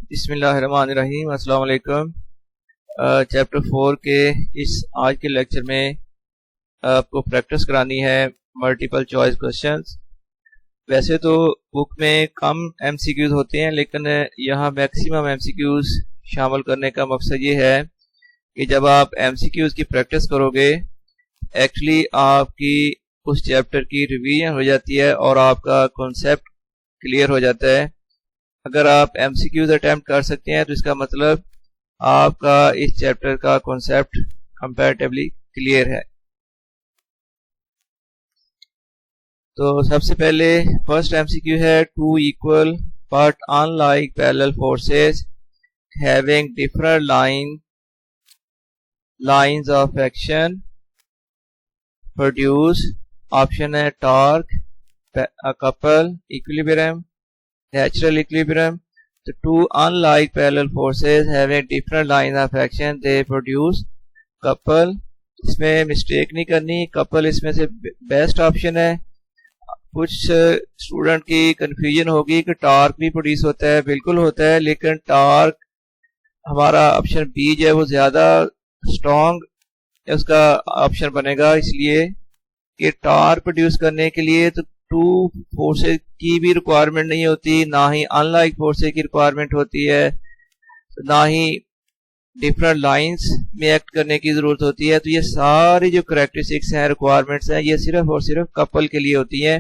बिस्मिल्लाहिर्रहमानिर्रहीम। अस्सलाम वालेकुम। चैप्टर 4 के इस आज के लेक्चर में आपको प्रैक्टिस करानी है मल्टीपल चॉइस क्वेश्चंस। वैसे तो बुक में कम एमसीक्यूज होते हैं, लेकिन यहाँ मैक्सिमम एमसीक्यूज शामिल करने का मकसद ये है कि जब आप एमसीक्यूज की प्रैक्टिस करोगे, एक्चुअली आपकी उस चैप्टर की रिवीजन हो जाती है और आपका कॉन्सेप्ट क्लियर हो जाता है। अगर आप एमसीक्यूज अटेम्प्ट कर सकते हैं तो इसका मतलब आपका इस चैप्टर का कॉन्सेप्ट कंपैरेटिवली क्लियर है। तो सबसे पहले फर्स्ट एमसीक्यू है, two equal but unlike parallel forces having different lines of action produce. Option है torque, couple, equilibrium, natural equilibrium. The two unlike parallel forces having different lines of action they produce couple. इसमें mistake नहीं करनी, couple इसमें से best option है। कुछ student की confusion होगी कि टॉर्क भी प्रोड्यूस होता है। बिल्कुल होता है, लेकिन टॉर्क हमारा ऑप्शन बी जो है वो ज़्यादा स्ट्रॉन्ग उसका ऑप्शन बनेगा, इसलिए कि टॉर्क प्रोड्यूस करने के लिए तो टू फोर्सेस की भी रिक्वायरमेंट नहीं होती, ना ही अनलाइक फोर्सेस की रिक्वायरमेंट होती है, ना ही डिफरेंट लाइंस में एक्ट करने की ज़रूरत होती है। तो ये सारी जो करेक्टरिस्टिक्स हैं, रिक्वायरमेंट्स हैं, ये सिर्फ और सिर्फ कपल के लिए होती हैं,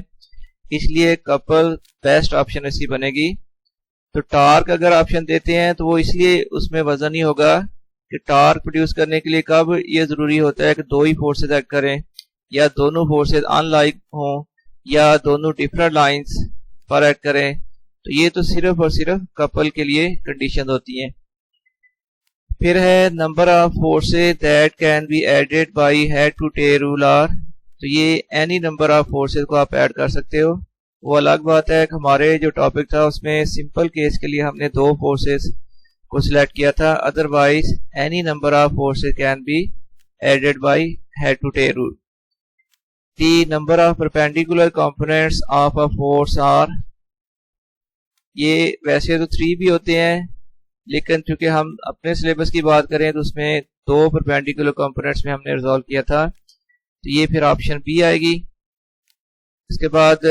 इसलिए कपल बेस्ट ऑप्शन इसकी बनेगी। तो टॉर्क अगर ऑप्शन देते हैं तो वो इसलिए उसमें वजन नहीं होगा कि टॉर्क प्रोड्यूस करने के लिए कब ये ज़रूरी होता है कि दो ही फोर्सेज एक्ट करें, या दोनों फोर्सेज अनलाइक हों, या दोनों डिफरेंट लाइंस पर एक्ट करें। तो ये तो सिर्फ और सिर्फ कपल के लिए कंडीशन होती हैं। फिर है number of forces that can be added by head to tail rule are. तो ये एनी नंबर ऑफ फोर्सेज को आप ऐड कर सकते हो। वो अलग बात है कि हमारे जो टॉपिक था उसमें सिंपल केस के लिए हमने दो फोर्सेज को सिलेक्ट किया था, otherwise any number of forces can be added by head to tail rule. The number of perpendicular components of a force are, ये वैसे तो 3 भी होते हैं, लेकिन चूंकि हम अपने सिलेबस की बात करें तो उसमें 2 परपेंडिकुलर कंपोनेंट्स में हमने रिजॉल्व किया था, तो ये फिर ऑप्शन बी आएगी। इसके बाद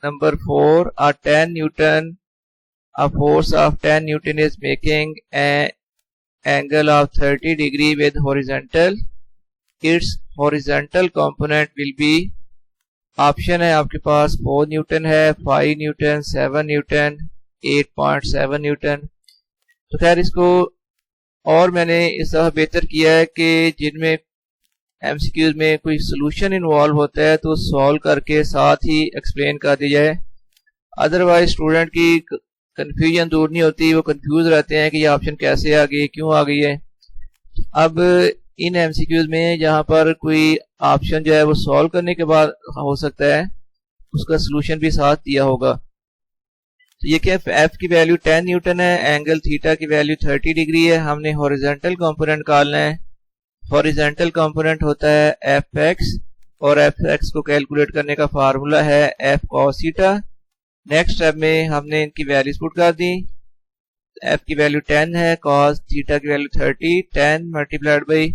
number 4, a 10 Newton, a force of 10 Newton is making an angle of 30 degree with horizontal. Its horizontal component will be, option है आपके पास 4 न्यूटन है, 5 न्यूटन, 7 न्यूटन, 8.7 न्यूटन। तो खैर इसको और मैंने इस तरह बेहतर किया है कि जिनमें एमसीक्यूज में कोई सोल्यूशन इन्वॉल्व होता है तो सॉल्व करके साथ ही एक्सप्लेन कर दिया जाए, अदरवाइज स्टूडेंट की कंफ्यूजन दूर नहीं होती, वो कंफ्यूज रहते हैं कि ये ऑप्शन कैसे आ गई, क्यों आ गई है। अब इन एमसीक्यूज में जहां पर कोई ऑप्शन जो है वो सॉल्व करने के बाद हो सकता है उसका सोल्यूशन भी साथ दिया होगा। तो ये क्या, एफ की वैल्यू 10 न्यूटन है, एंगल थीटा की वैल्यू 30 डिग्री है, हमने हॉरिजॉन्टल कंपोनेंट निकालना है। हॉरिजॉन्टल कंपोनेंट होता है एफ एक्स, और एफ एक्स को कैलकुलेट करने का फार्मूला है F cos theta. Next step में हमने इनकी वैल्यूज पुट कर दी। एफ की वैल्यू 10 है, कॉस थीटा की वैल्यू 30, 10 मल्टीप्लाइड बाई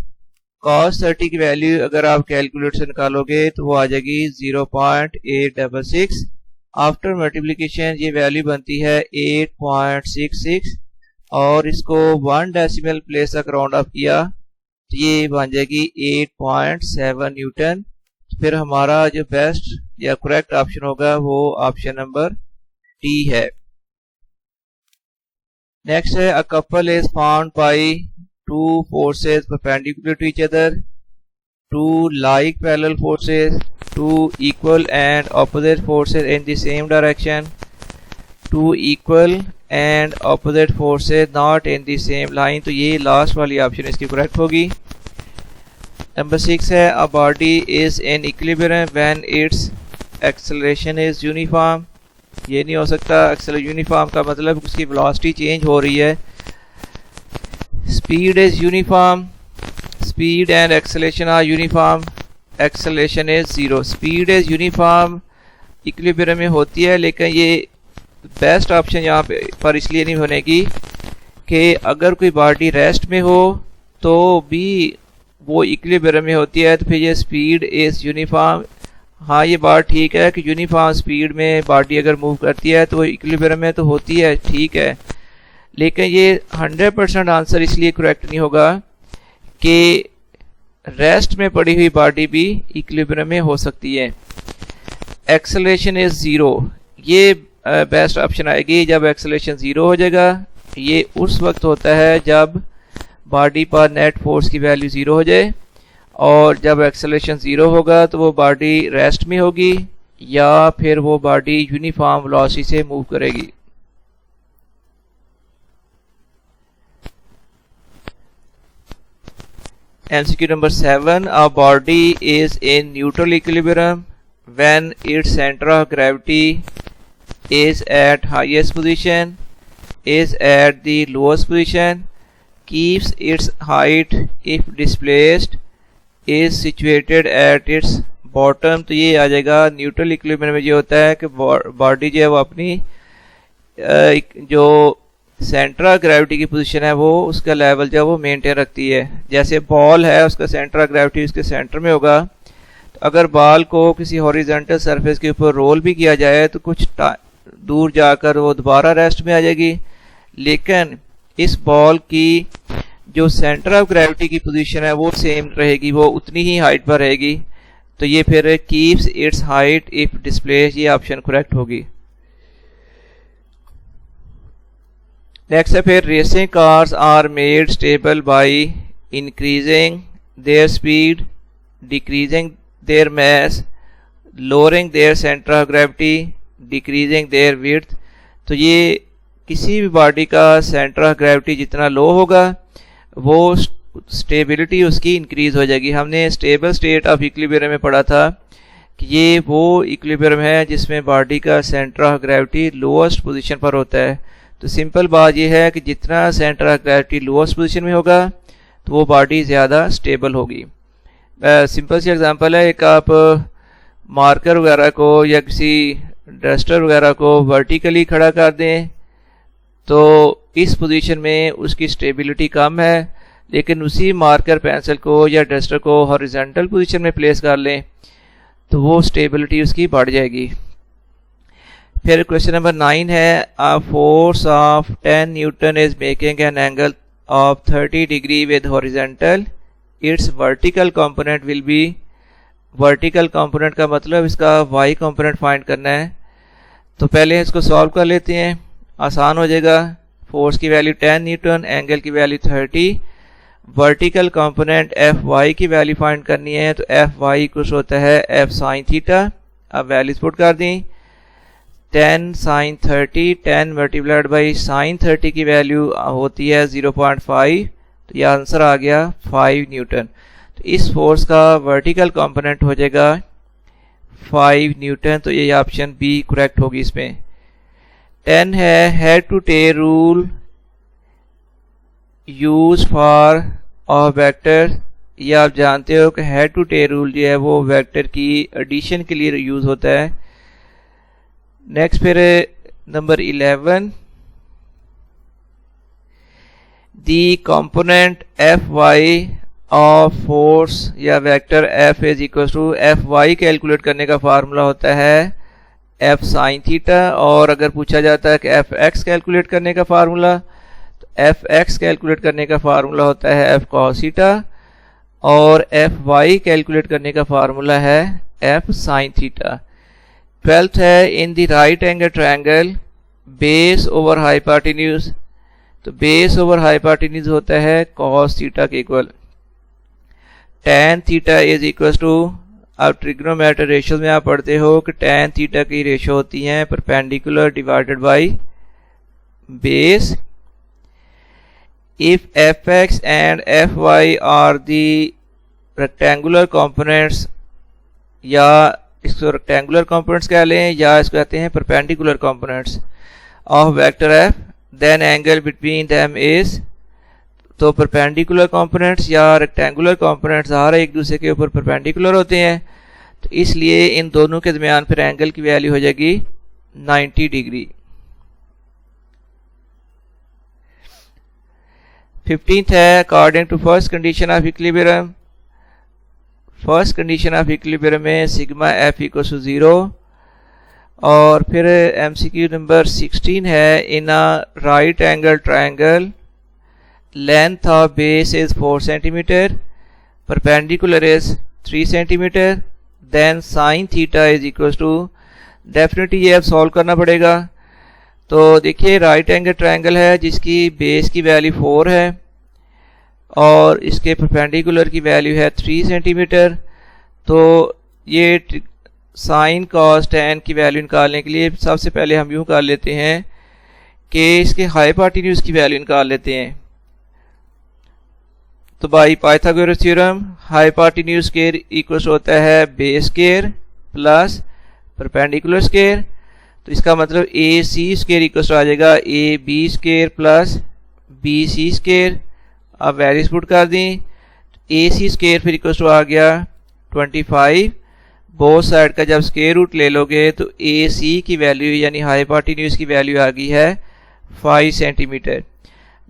कॉस 30 की वैल्यू अगर आप कैलकुलेट से निकालोगे तो वो आ जाएगी 0.866। आफ्टर मल्टीप्लिकेशन ये वैल्यू बनती है 8.66, और इसको 1 डेसिमल प्लेस तक राउंड अप किया तो ये बन जाएगी 8.7 न्यूटन। फिर हमारा जो बेस्ट या करेक्ट ऑप्शन होगा वो ऑप्शन नंबर डी है। नेक्स्ट है, a couple is found by two forces perpendicular to each other, two like parallel forces, two equal and opposite forces in the same direction, two equal and opposite forces not in the same line। तो ये last वाली option इसकी correct होगी। Number 6 है, a body is in equilibrium when its acceleration is uniform। ये नहीं हो सकता, एक्सेलरेशन यूनिफॉर्म का मतलब उसकी वेलोसिटी चेंज हो रही है। Speed is uniform, speed and acceleration are uniform, acceleration is 0। Speed is uniform equilibrium में होती है, लेकिन ये बेस्ट ऑप्शन यहाँ पर इसलिए नहीं बनेगी कि अगर कोई बॉडी रेस्ट में हो तो भी वो इक्विलिब्रियम में होती है, तो फिर ये स्पीड इज यूनिफॉर्म। हाँ, ये बात ठीक है कि यूनिफॉर्म स्पीड में बॉडी अगर मूव करती है तो वो इक्विलिब्रियम में तो होती है, ठीक है, लेकिन ये 100% आंसर इसलिए करेक्ट नहीं होगा कि रेस्ट में पड़ी हुई बॉडी भी इक्विलिब्रियम में हो सकती है। एक्सेलरेशन इज 0, ये बेस्ट ऑप्शन आएगी जब एक्सेलरेशन 0 हो जाएगा। ये उस वक्त होता है जब बॉडी पर नेट फोर्स की वैल्यू 0 हो जाए, और जब एक्सेलरेशन 0 होगा तो वो बॉडी रेस्ट में होगी या फिर वो बॉडी यूनिफॉर्म वेलोसिटी से मूव करेगी। MCQ number 7, a body is in neutral equilibrium when its center of gravity is at highest position, is at the lowest position, keeps its height if displaced, is situated at its bottom। तो ये आ जाएगा neutral equilibrium में। ये होता है कि body जो है वो अपनी जो सेंटर ऑफ ग्रेविटी की पोजीशन है वो उसका लेवल जो है वो मेंटेन रखती है। जैसे बॉल है, उसका सेंटर ऑफ ग्रेविटी उसके सेंटर में होगा, तो अगर बॉल को किसी हॉरिजॉन्टल सरफेस के ऊपर रोल भी किया जाए तो कुछ दूर जाकर वो दोबारा रेस्ट में आ जाएगी, लेकिन इस बॉल की जो सेंटर ऑफ ग्रेविटी की पोजीशन है वो सेम रहेगी, वो उतनी ही हाइट पर रहेगी। तो ये फिर keeps its height if displace, ये ऑप्शन करेक्ट होगी। नेक्स्ट है फिर, racing cars are made stable by increasing their speed, decreasing their mass, lowering their centre of gravity, decreasing their width. तो ये किसी भी बॉडी का सेंटर ऑफ ग्रेविटी जितना लो होगा वो स्टेबिलिटी उसकी इंक्रीज हो जाएगी। हमने स्टेबल स्टेट ऑफ इक्विलिब्रियम में पढ़ा था कि ये वो इक्विलिब्रियम है जिसमें बॉडी का centre of gravity lowest position पर होता है। तो सिंपल बात यह है कि जितना centre of gravity lowest position में होगा तो वो बॉडी ज़्यादा स्टेबल होगी। सिंपल सी एग्जांपल है, एक आप मार्कर वगैरह को या किसी डस्टर वगैरह को वर्टिकली खड़ा कर दें तो इस पोजीशन में उसकी स्टेबिलिटी कम है, लेकिन उसी मार्कर पेंसिल को या डस्टर को हॉरिजॉन्टल पोजीशन में प्लेस कर लें तो वो स्टेबिलिटी उसकी बढ़ जाएगी। फिर क्वेश्चन नंबर 9 है, a force of 10 Newton is making an angle of 30 degree with horizontal, it's vertical component will be. Vertical component का मतलब इसका वाई कंपोनेंट फाइंड करना है। तो पहले इसको सॉल्व कर लेते हैं, आसान हो जाएगा। फोर्स की वैल्यू 10 न्यूटन, एंगल की value 30, vertical component F Y की वैल्यू फाइंड करनी है, तो एफ वाई कुछ होता है एफ साइन थीटा। अब वैल्यूज पुट कर दी, 10 साइन 30, 10 मल्टीप्लाइड बाई साइन 30 की वैल्यू होती है 0.5, तो यह आंसर आ गया 5 न्यूटन। तो इस फोर्स का वर्टिकल कंपोनेंट हो जाएगा 5 न्यूटन, तो ये ऑप्शन बी करेक्ट होगी इसमें। 10 है, head to tail rule use for a vector. ये आप जानते हो कि हेड टू टेल रूल जो है वो वेक्टर की एडिशन के लिए यूज होता है। नेक्स्ट फिर number 11, the component F Y of force या vector F is equal to F Y calculate करने का फार्मूला होता है एफ साइन थीटा, और अगर पूछा जाता है कि एफ एक्स कैलकुलेट करने का फार्मूला, तो एफ एक्स कैलकुलेट करने का फार्मूला होता है एफ कॉस थीटा, और एफ वाई कैलकुलेट करने का फार्मूला है एफ साइन थीटा। 12th है, in the right angle triangle base over hypotenuse. तो बेस ओवर हाइपोटेन्यूज होता है कॉस थीटा के equal. tan theta is equal to, अब ट्रिग्नोमेट्री रेशियो में आप पढ़ते हो कि tan थीटा की रेशियो होती है perpendicular divided by base. If F X and F Y are the rectangular components, या इसको रेक्टेंगुलर कंपोनेंट्स कह लें या इसको कहते हैं perpendicular components of vector F, then angle between them is. तो परपेंडिकुलर कंपोनेंट्स या रेक्टेंगुलर कंपोनेंट्स हर एक दूसरे के ऊपर परपेंडिकुलर होते हैं, तो इसलिए इन दोनों के दरमियान फिर एंगल की वैल्यू हो जाएगी 90 डिग्री। 15th है according to first condition of equilibrium. First condition of equilibrium में सिग्मा एफ इक्वल्स टू 0। और फिर एमसीक्यू नंबर 16 है in a right angle triangle length of base is 4 centimetre, perpendicular is 3 centimetre, then sine theta is equals to, definitely ये अब solve करना पड़ेगा। तो देखिए राइट एंगल ट्रायंगल है जिसकी बेस की वैल्यू 4 है और इसके परपेंडिकुलर की वैल्यू है 3 सेंटीमीटर। तो ये साइन कॉस टैन की वैल्यू निकालने के लिए सबसे पहले हम यूँ कर लेते हैं कि इसके हाइपोटेन्यूज की वैल्यू निकाल लेते हैं। तो by Pythagoras theorem hypotenuse square equals होता है base square plus perpendicular square. तो इसका मतलब ए सी स्क्वायर इक्वल्स आ जाएगा A B square plus B C square. अब वैल्यूज पुट कर दें, ए सी स्क्वायर फिर इक्वल्स आ गया 25। बोथ साइड का जब स्क्वायर रूट ले लोगे तो ए सी की वैल्यू यानी हाइपोटेन्यूज की वैल्यू आ गई है 5 सेंटीमीटर।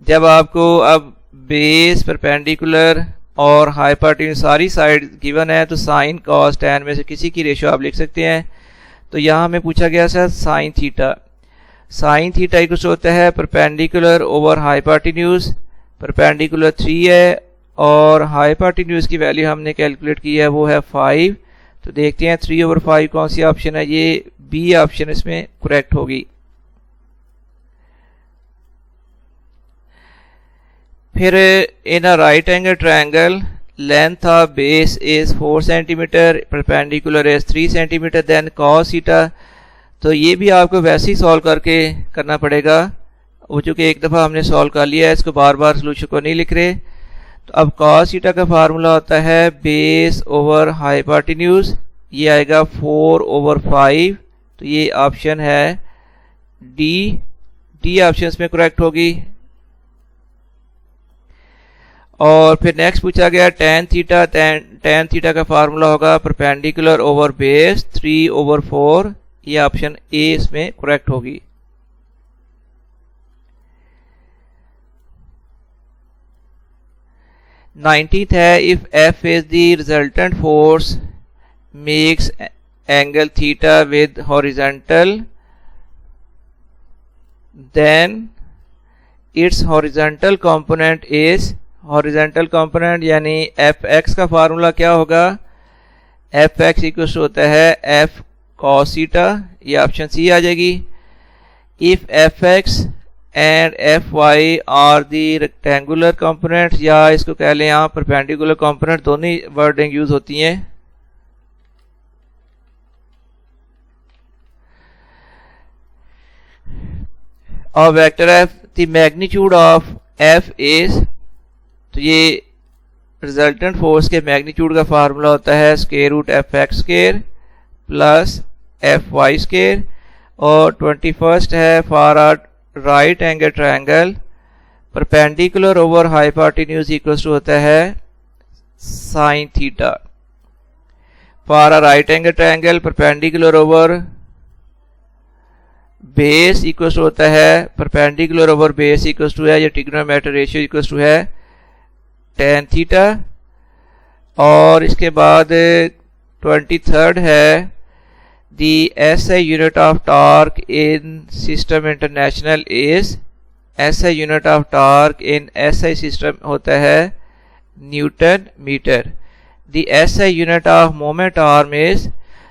जब आपको अब बेस परपेंडिकुलर और हाइपोटेन्यूज सारी साइड गिवन है तो साइन कॉस टैन में से किसी की रेशो आप लिख सकते हैं। तो यहाँ हमें पूछा गया था sine theta. Sine theta equals होता है परपेंडिकुलर ओवर हाइपोटेन्यूज। परपेंडिकुलर 3 है और हाइपोटेन्यूज की वैल्यू हमने कैलकुलेट की है वो है 5। तो देखते हैं 3/5 कौन सी ऑप्शन है, ये बी ऑप्शन इसमें करेक्ट होगी। फिर in a right angle triangle length of base is 4 centimetre, perpendicular is 3 centimetre, then cos theta. तो ये भी आपको वैसे ही सॉल्व करके करना पड़ेगा। वो चूँकि एक दफ़ा हमने सॉल्व कर लिया है, इसको बार बार सोल्यूशन को नहीं लिख रहे। तो अब कॉस थीटा का फार्मूला होता है बेस ओवर हाइपोटेन्यूज, ये आएगा 4/5। तो ये ऑप्शन है डी ऑप्शन इसमें करेक्ट होगी। और फिर नेक्स्ट पूछा गया टैन थीटा। टैन थीटा का फार्मूला होगा परपेंडिकुलर ओवर बेस 3/4। ये ऑप्शन ए इसमें करेक्ट होगी। नाइनटीथ है if F is the resultant force makes angle theta with horizontal then its horizontal component is, horizontal component यानी F X का formula क्या होगा, एफ एक्स इक्वल्स होता है एफ कॉस थीटा। ये ऑप्शन सी आ जाएगी। If F X and F Y are the rectangular component, या इसको कह लें यहाँ परपेंडिकुलर कंपोनेंट, दोनों वर्डिंग यूज होती हैं। और vector F the magnitude of F is, तो ये रिजल्टेंट फोर्स के मैग्नीट्यूड का फार्मूला होता है square root F X square plus F Y square. और 21st है for a right angle triangle perpendicular over hypotenuse equals to होता है sine theta. For a right angle triangle perpendicular over base equals होता है perpendicular over base equals to है, ये trigonometric ratio equals to है tan theta. और इसके बाद 23rd है the SI unit of torque in system international is, SI unit of torque in SI system होता है newton metre. The SI unit of moment arm is,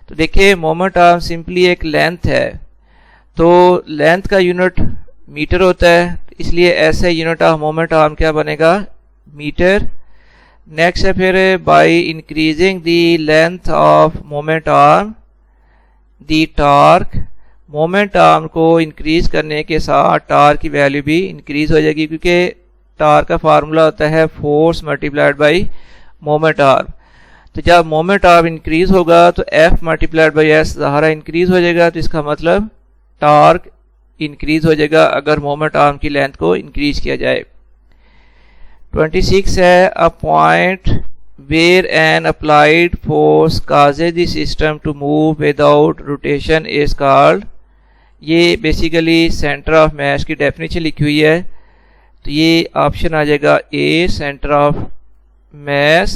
तो देखिए moment arm simply एक length है, तो लेंथ का unit metre होता है, इसलिए SI unit of moment arm क्या बनेगा, मीटर। नेक्स्ट है फिर by increasing the length of moment arm the torque, moment arm को इंक्रीज करने के साथ टॉर्क की वैल्यू भी इंक्रीज हो जाएगी, क्योंकि टॉर्क का फार्मूला होता है force multiplied by moment arm. तो जब मोमेंट आर्म इंक्रीज होगा तो F मल्टीप्लाइड बाय S ज़ाहिर इंक्रीज हो जाएगा, तो इसका मतलब टॉर्क इंक्रीज हो जाएगा अगर मोमेंट आर्म की लेंथ को इंक्रीज किया जाए। 26 है a point where an applied force causes the system to move without rotation is called, ये बेसिकली सेंटर ऑफ मास की डेफिनेशन लिखी हुई है। तो ये ऑप्शन आ जाएगा A, centre of mass.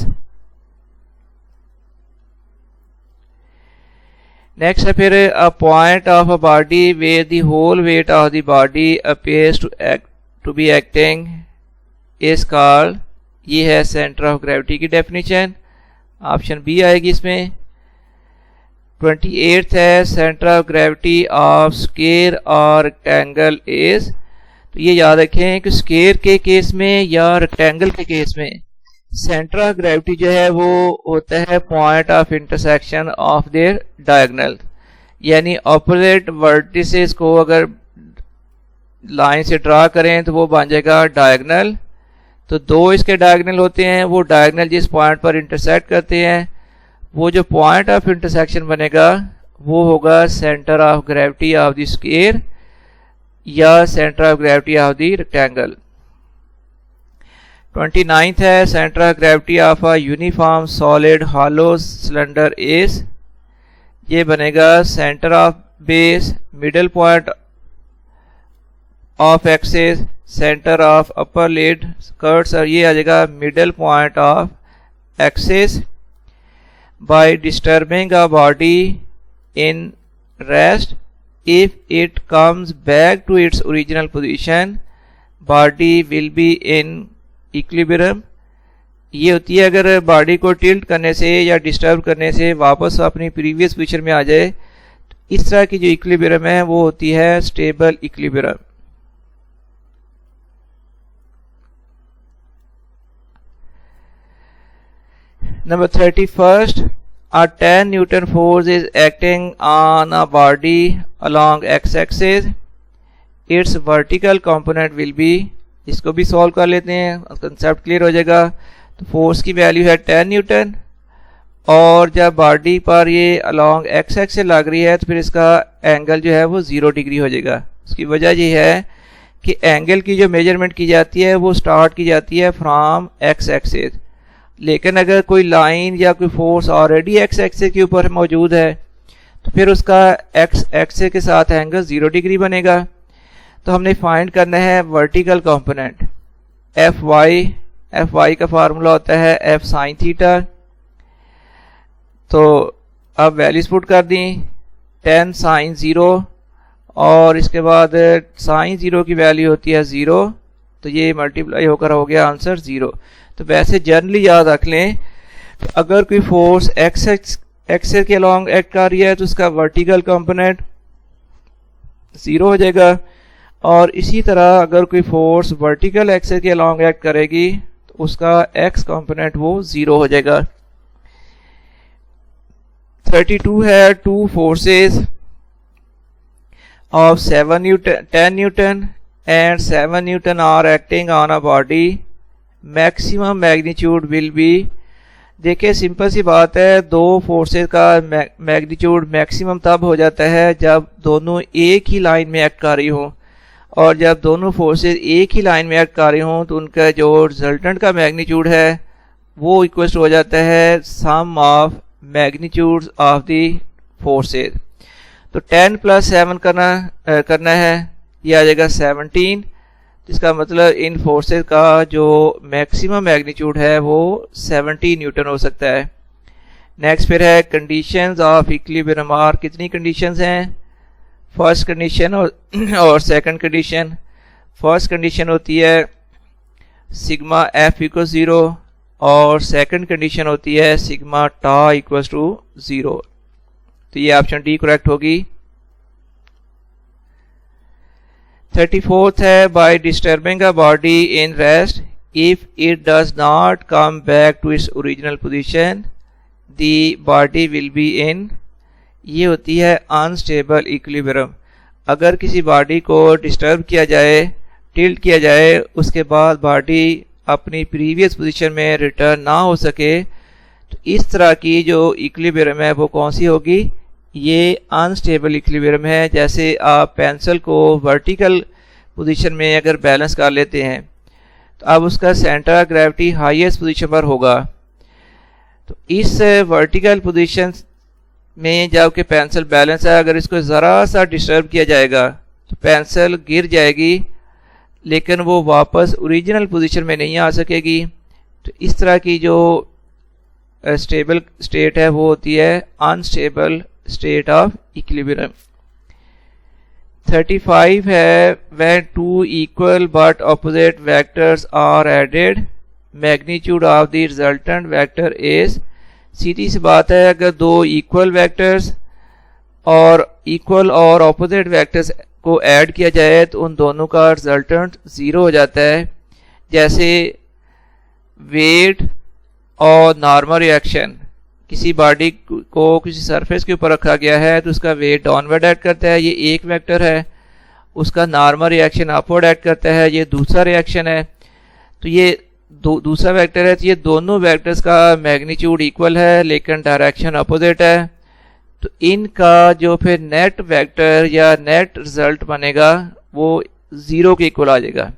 Next है फिर a point of a body where the whole weight of the body appears to be acting is called, ये है सेंटर ऑफ ग्रेविटी की डेफिनेशन, ऑप्शन बी आएगी इसमें। 28th है centre of gravity of square और rectangle is, तो ये याद रखें कि स्क्वायर के केस में या रेक्टेंगल के केस में सेंटर ऑफ ग्रेविटी जो है वो होता है point of intersection of their diagonal, यानी ऑपोजिट वर्टिसेस को अगर लाइन से ड्रा करें तो वो बन जाएगा डायगोनल। तो दो इसके डायगोनल होते हैं, वो डायगोनल जिस पॉइंट पर इंटरसेक्ट करते हैं वो जो पॉइंट ऑफ इंटरसेक्शन बनेगा वो होगा centre of gravity of the square या centre of gravity of the rectangle. 29th है centre of gravity of a uniform solid hollow cylinder is, ये बनेगा centre of base, middle point of axis, centre of upper lid curves, और ये आ जाएगा middle point of axis. By disturbing a body in rest, if it comes back to its original position body will be in equilibrium, ये होती है अगर body को tilt करने से या डिस्टर्ब करने से वापस अपनी प्रीवियस पोजीशन में आ जाए, तो इस तरह की जो इक्विलिब्रियम है वो होती है stable equilibrium. Number 31st, a 10 Newton force is acting on a body along x-axis. Its vertical component will be, इसको भी सॉल्व कर लेते हैं, कंसेप्ट क्लियर हो जाएगा। तो फोर्स की वैल्यू है 10 न्यूटन और जब बॉडी पर ये अलॉन्ग एक्स एक्सिस लग रही है तो फिर इसका एंगल जो है वो 0 डिग्री हो जाएगा। उसकी वजह ये है कि एंगल की जो मेजरमेंट की जाती है वो स्टार्ट की जाती है फ्रॉम एक्स एक्सिस, लेकिन अगर कोई लाइन या कोई फोर्स ऑलरेडी एक्स एक्सिस के ऊपर मौजूद है तो फिर उसका एक्स एक्सिस के साथ एंगल 0 डिग्री बनेगा। तो हमने फाइंड करना है वर्टिकल कंपोनेंट एफ वाई का फार्मूला होता है एफ साइन थीटा। तो अब वैल्यूज पुट कर दी, 10 साइन 0 और इसके बाद साइन 0 की वैल्यू होती है 0, तो ये मल्टीप्लाई होकर हो गया आंसर 0। तो वैसे जनरली याद रख लें अगर कोई फोर्स एक्स एक्सिस के अलॉन्ग एक्ट कर रही है तो उसका वर्टिकल कंपोनेंट 0 हो जाएगा, और इसी तरह अगर कोई फोर्स वर्टिकल एक्सिस के अलॉन्ग एक्ट करेगी तो उसका एक्स कंपोनेंट वो 0 हो जाएगा। 32 है, two forces of 10 newton and 7 newton are acting on a body, maximum magnitude will be. देखिए सिंपल सी बात है, दो फोर्सेस का मैग्नीट्यूड मैक्सिमम तब हो जाता है जब दोनों एक ही लाइन में एक्ट कर रही हो, और जब दोनों फोर्सेस एक ही लाइन में एक्ट कर रही हों तो उनका जो रिजल्टेंट का मैग्नीट्यूड है वो इक्वल हो जाता है sum of magnitudes of the forces. तो 10 + 7 करना है, ये आ जाएगा 17। इसका मतलब इन फोर्सेस का जो मैक्सिमम मैग्नीट्यूड है वो 70 न्यूटन हो सकता है। नेक्स्ट फिर है कंडीशंस ऑफ इक्विलिब्रियम आर, कितनी कंडीशंस हैं, फर्स्ट कंडीशन और सेकंड कंडीशन। फर्स्ट कंडीशन होती है सिग्मा एफ इक्वल 0 और सेकंड कंडीशन होती है सिग्मा टा इक्वल टू 0। तो ये ऑप्शन डी करेक्ट होगी। 34th है by disturbing a body in rest if it does not come back to its original position the body will be in, ये होती है अनस्टेबल इक्विलिब्रियम। अगर किसी बॉडी को डिस्टर्ब किया जाए, टिल्ट किया जाए, उसके बाद बॉडी अपनी प्रीवियस पोजीशन में रिटर्न ना हो सके, तो इस तरह की जो इक्विलिब्रियम है वो कौन सी होगी, ये अनस्टेबल इक्विलिब्रियम है। जैसे आप पेंसिल को वर्टिकल पोजीशन में अगर बैलेंस कर लेते हैं तो अब उसका centre of gravity highest position पर होगा। तो इस वर्टिकल पोजीशन में जबकि पेंसिल बैलेंस है, अगर इसको ज़रा सा डिस्टर्ब किया जाएगा तो पेंसिल गिर जाएगी, लेकिन वो वापस ओरिजिनल पोजीशन में नहीं आ सकेगी। तो इस तरह की जो स्टेबल स्टेट है वो होती है अनस्टेबल स्टेट ऑफ इक्विलिब्रियम। 35 है when two equal but opposite vectors are added magnitude of the resultant vector is। सीधी सी बात है, अगर दो इक्वल वेक्टर्स और इक्वल और ऑपोजिट वेक्टर्स को ऐड किया जाए तो उन दोनों का रिजल्टेंट ज़ीरो हो जाता है। जैसे वेट और नॉर्मल रिएक्शन, किसी बॉडी को किसी सरफेस के ऊपर रखा गया है तो उसका वेट डाउनवर्ड ऐड करता है, ये एक वेक्टर है। उसका नॉर्मल रिएक्शन अपवर्ड ऐड करता है, ये दूसरा रिएक्शन है। तो ये दूसरा वेक्टर है। तो ये दोनों वेक्टर्स का मैग्नीट्यूड इक्वल है लेकिन डायरेक्शन अपोजिट है। तो इनका जो फिर नेट वेक्टर या नेट रिजल्ट बनेगा वो ज़ीरो के इक्वल आ जाएगा।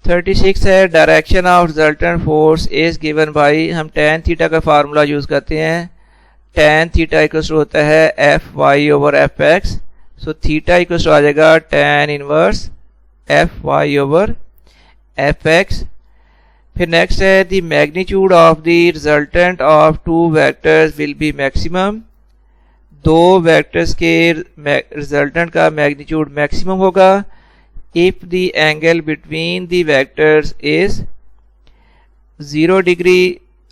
36 है direction of resultant force is given by, हम tan थीटा का फार्मूला यूज करते हैं। tan थीटा इक्वल होता है F Y over F X. So theta equal आ जाएगा tan inverse F Y over F X. फिर नेक्स्ट है the magnitude of the resultant of two vectors will be maximum. दो vectors के resultant का magnitude maximum होगा if the angle between the vectors is 0 degree.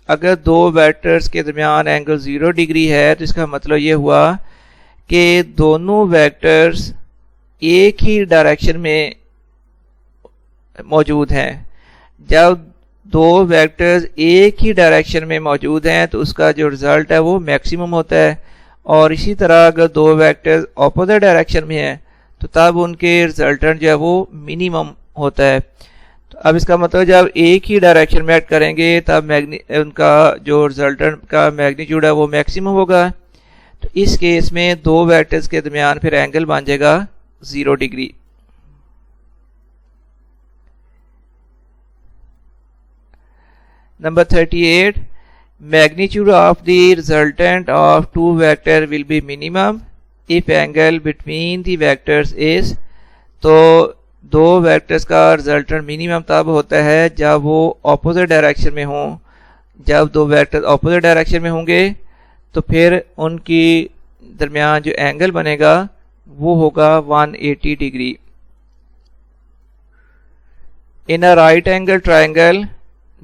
अगर दो vectors के दरमियान एंगल 0 डिग्री है तो इसका मतलब ये हुआ कि दोनों वेक्टर्स एक ही डायरेक्शन में मौजूद हैं। जब दो वेक्टर्स एक ही डायरेक्शन में मौजूद हैं तो उसका जो रिजल्ट है वो मैक्सिमम होता है। और इसी तरह अगर दो वेक्टर्स ऑपोजिट डायरेक्शन में हैं तो तब उनके रिजल्टेंट जो है वो मिनिमम होता है। तो अब इसका मतलब जब एक ही डायरेक्शन में ऐड करेंगे तब उनका जो रिजल्टेंट का मैग्नीट्यूड है वो मैक्सिमम होगा। तो इस केस में दो वेक्टर्स के दरमियान फिर एंगल बन जाएगा 0 degree. Number 38 magnitude of the resultant of two vector will be minimum if angle between the vectors is. तो दो वेक्टर्स का रिजल्टेंट मिनिमम तब होता है जब वो ऑपोजिट डायरेक्शन में हों। जब दो वेक्टर्स ऑपोजिट डायरेक्शन में होंगे तो फिर उनकी दरमियान जो एंगल बनेगा वो होगा 180 degree. In a right angle triangle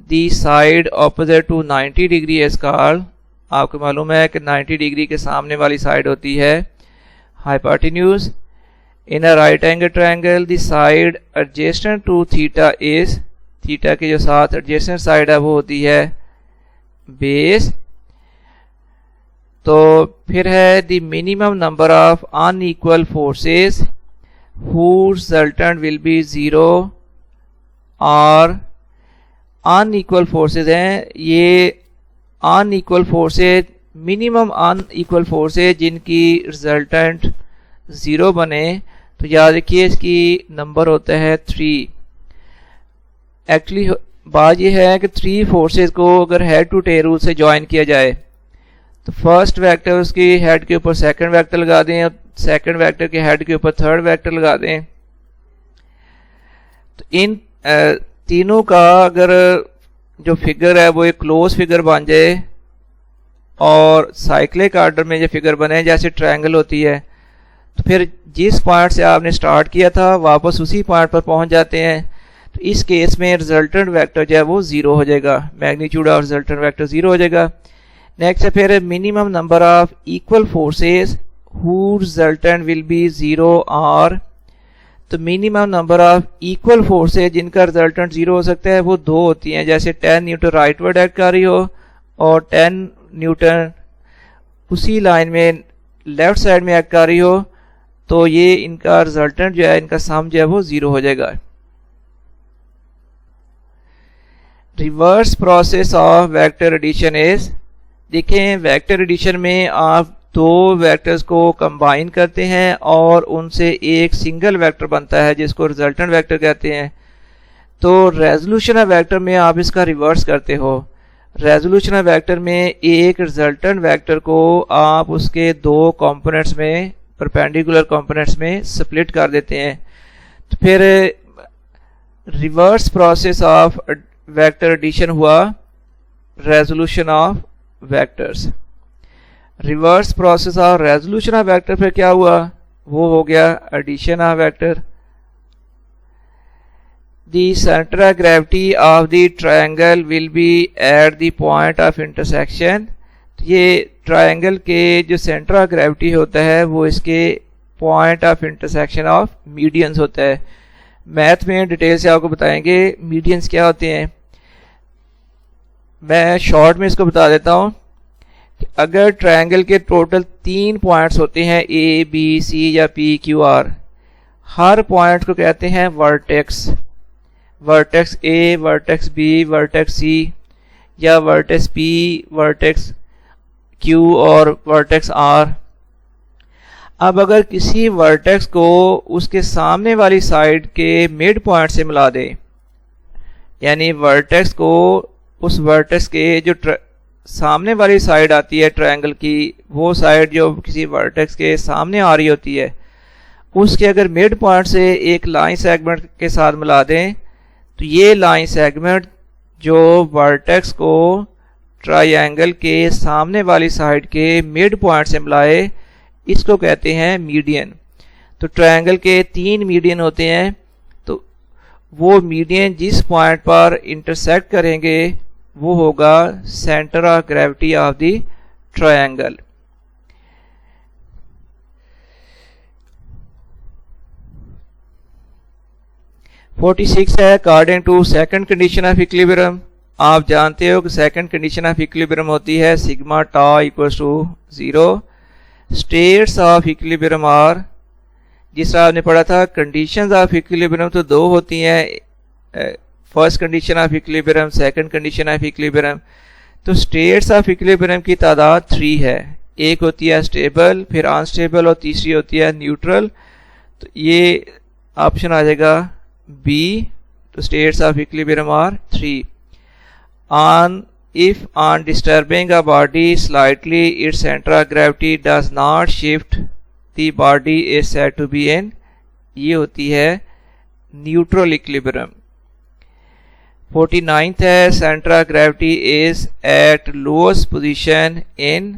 the side opposite to 90 degree is called. आपको मालूम है कि 90 डिग्री के सामने वाली साइड होती है hypotenuse। in a right angle triangle the side adjacent to theta is, theta के जो साथ adjacent साइड है वो होती है बेस। तो फिर है the minimum number of unequal forces whose resultant will be 0 और unequal forces हैं। ये unequal forces minimum unequal forces जिनकी रिजल्टेंट 0 बने तो याद रखिए इसकी नंबर होता है 3। एक्चुअली बात यह है कि 3 फोर्सेज को अगर हेड टू टेल रूल से ज्वाइन किया जाए तो फर्स्ट वेक्टर उसकी हेड के ऊपर सेकंड वेक्टर लगा दें और सेकंड वेक्टर के हेड के ऊपर थर्ड वेक्टर लगा दें। तो इन तीनों का अगर जो फिगर है वो एक क्लोज फिगर बन जाए और साइक्लिक ऑर्डर में ये फिगर बने जैसे ट्रायंगल होती है तो फिर जिस पॉइंट से आपने स्टार्ट किया था वापस उसी पॉइंट पर पहुंच जाते हैं। तो इस केस में रिजल्टेंट वेक्टर जो है वो 0 हो जाएगा, मैग्नीट्यूड ऑफ रिजल्टेंट वेक्टर 0 हो जाएगा। नेक्स्ट है फिर minimum number of equal forces who resultant will be 0 और। तो minimum number of equal forces जिनका रिजल्टेंट 0 हो सकता है वो 2 होती हैं। जैसे 10 न्यूटन राइटवर्ड एक्ट कर रही हो और 10 न्यूटन उसी लाइन में लेफ्ट साइड में एक्ट कर रही हो तो ये इनका रिजल्टेंट जो है इनका सम जो है वो 0 हो जाएगा। Reverse process of vector addition is, देखें वेक्टर एडिशन में आप दो वेक्टर्स को कंबाइन करते हैं और उनसे एक सिंगल वेक्टर बनता है जिसको रिजल्टेंट वेक्टर कहते हैं। तो रेजोल्यूशन ऑफ वेक्टर में आप इसका रिवर्स करते हो। रेजोल्यूशन वेक्टर में एक रिजल्टेंट वेक्टर को आप उसके दो कंपोनेंट्स में परपेंडिकुलर कंपोनेंट्स में स्प्लिट कर देते हैं। तो फिर reverse process of vector addition हुआ resolution of vectors. Reverse process of resolution of vector फिर क्या हुआ, वो हो गया addition of vector. The center of gravity of the triangle will be at the point of intersection। ये triangle के जो सेंटर ऑफ ग्रेविटी होता है वो इसके point of intersection of medians होता है। मैथ में डिटेल से आपको बताएंगे मीडियंस क्या होते हैं। मैं शॉर्ट में इसको बता देता हूँ। अगर ट्रायंगल के टोटल 3 पॉइंट्स होते हैं ए बी सी या पी क्यू आर, हर पॉइंट को कहते हैं vertex. Vertex A, vertex B, vertex C या वर्टेक्स पी, वर्टेक्स क्यू और वर्टेक्स आर। अब अगर किसी वर्टेक्स को उसके सामने वाली साइड के मिड पॉइंट से मिला दे, यानी वर्टेक्स को उस वर्टेक्स के जो सामने वाली साइड आती है ट्रायंगल की, वो साइड जो किसी वर्टेक्स के सामने आ रही होती है, उसके अगर मिड पॉइंट से एक लाइन सेगमेंट के साथ मिला दें, तो ये लाइन सेगमेंट जो वर्टेक्स को ट्रायंगल के सामने वाली साइड के मिड पॉइंट से मिलाए, इसको कहते हैं मीडियन। तो ट्रायंगल के 3 मीडियन होते हैं, तो वो मीडियन जिस पॉइंट पर इंटरसेक्ट करेंगे वो होगा centre of gravity of the triangle. है according to second condition of equilibrium. आप जानते हो कि सेकंड कंडीशन ऑफ इक्विलिब्रियम होती है सिग्मा टा equals to 0। States of equilibrium are, जिस तरह आपने पढ़ा था कंडीशंस ऑफ इक्विलिब्रियम तो 2 होती हैं, first condition of equilibrium, second condition of equilibrium. तो स्टेट्स ऑफ इक्विलिब्रियम की तादाद 3 है। एक होती है स्टेबल, फिर अनस्टेबल और तीसरी होती है न्यूट्रल। तो ये ऑप्शन आ जाएगा बी। तो states of equilibrium are 3। If on disturbing a body slightly, its center of gravity does not shift, the body is said to be in, ये होती है न्यूट्रल इक्विलिब्रियम। 49th है centre of gravity is eight lowest position in.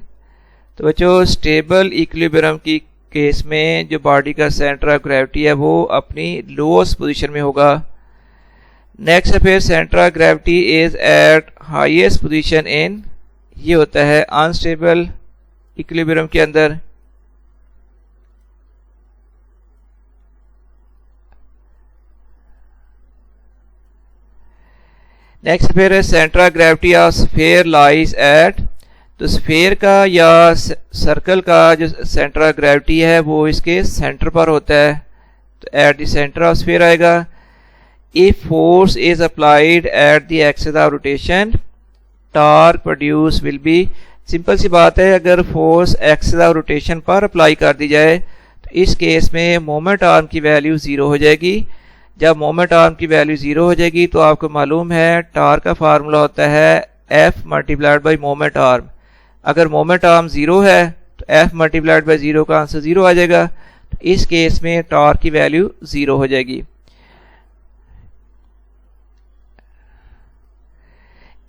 तो बच्चों stable equilibrium की case में जो body का सेंटर ऑफ ग्रेविटी है वो अपनी लोएस्ट पोजीशन में होगा। नेक्स्ट है फिर centre of gravity is eight highest position in, ये होता है अनस्टेबल इक्विलिब्रियम के अंदर। नेक्स्ट फिर centre of gravity of sphere lies at. तो स्फीयर का या सर्कल का जो सेंटर ऑफ ग्रेविटी है वो इसके सेंटर पर होता है, तो at the centre of sphere आएगा। If force is applied at the axis of rotation, torque produced will be, simple सी बात है, अगर फोर्स एक्सिस ऑफ रोटेशन पर अप्लाई कर दी जाए तो इस केस में मोमेंट आर्म की वैल्यू 0 हो जाएगी। जब मोमेंट आर्म की वैल्यू 0 हो जाएगी तो आपको मालूम है टॉर्क का फार्मूला होता है F multiplied by moment arm. अगर मोमेंट आर्म 0 है तो F मल्टीप्लाइड बाई 0 का आंसर 0 आ जाएगा। तो इस केस में टॉर्क की वैल्यू 0 हो जाएगी।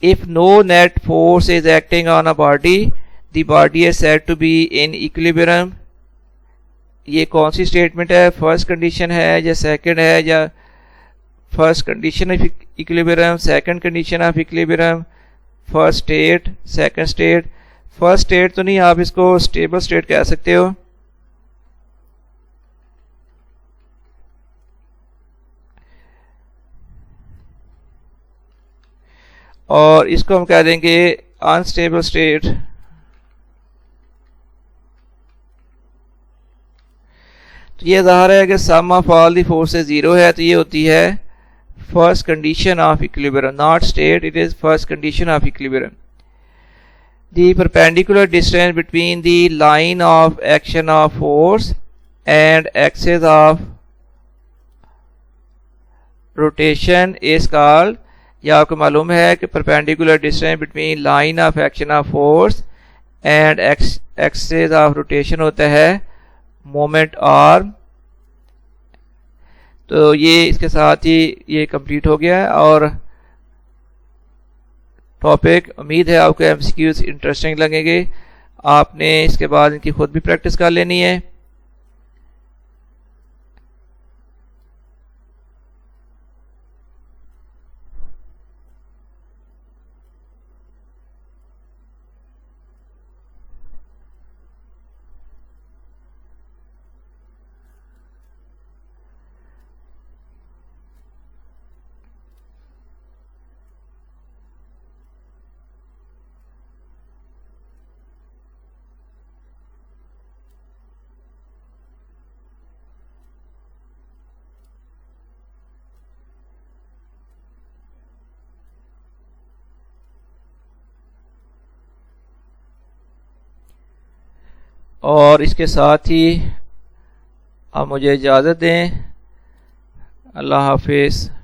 If no net force is acting on a body, the body is said to be in equilibrium। ये कौन सी स्टेटमेंट है, फर्स्ट कंडीशन है या सेकंड है, या first condition of equilibrium, second condition of equilibrium, first state, second state. First state तो नहीं, आप इसको स्टेबल स्टेट कह सकते हो। और इसको हम कह देंगे अनस्टेबल स्टेट। तो ये ज़ाहिर है कि सम ऑफ ऑल दी फोर्सेस 0 है, तो ये होती है first condition of equilibrium, not state, it is first condition of equilibrium. The perpendicular distance between the line of action of force and axis of rotation is called, या आपको मालूम है कि perpendicular distance between line of action of force and axis of rotation होता है moment arm. तो ये इसके साथ ही ये कंप्लीट हो गया है और टॉपिक। उम्मीद है आपको एमसीक्यूज इंटरेस्टिंग लगेंगे। आपने इसके बाद इनकी खुद भी प्रैक्टिस कर लेनी है। और इसके साथ ही आप मुझे इजाज़त दें। अल्लाह हाफिज़।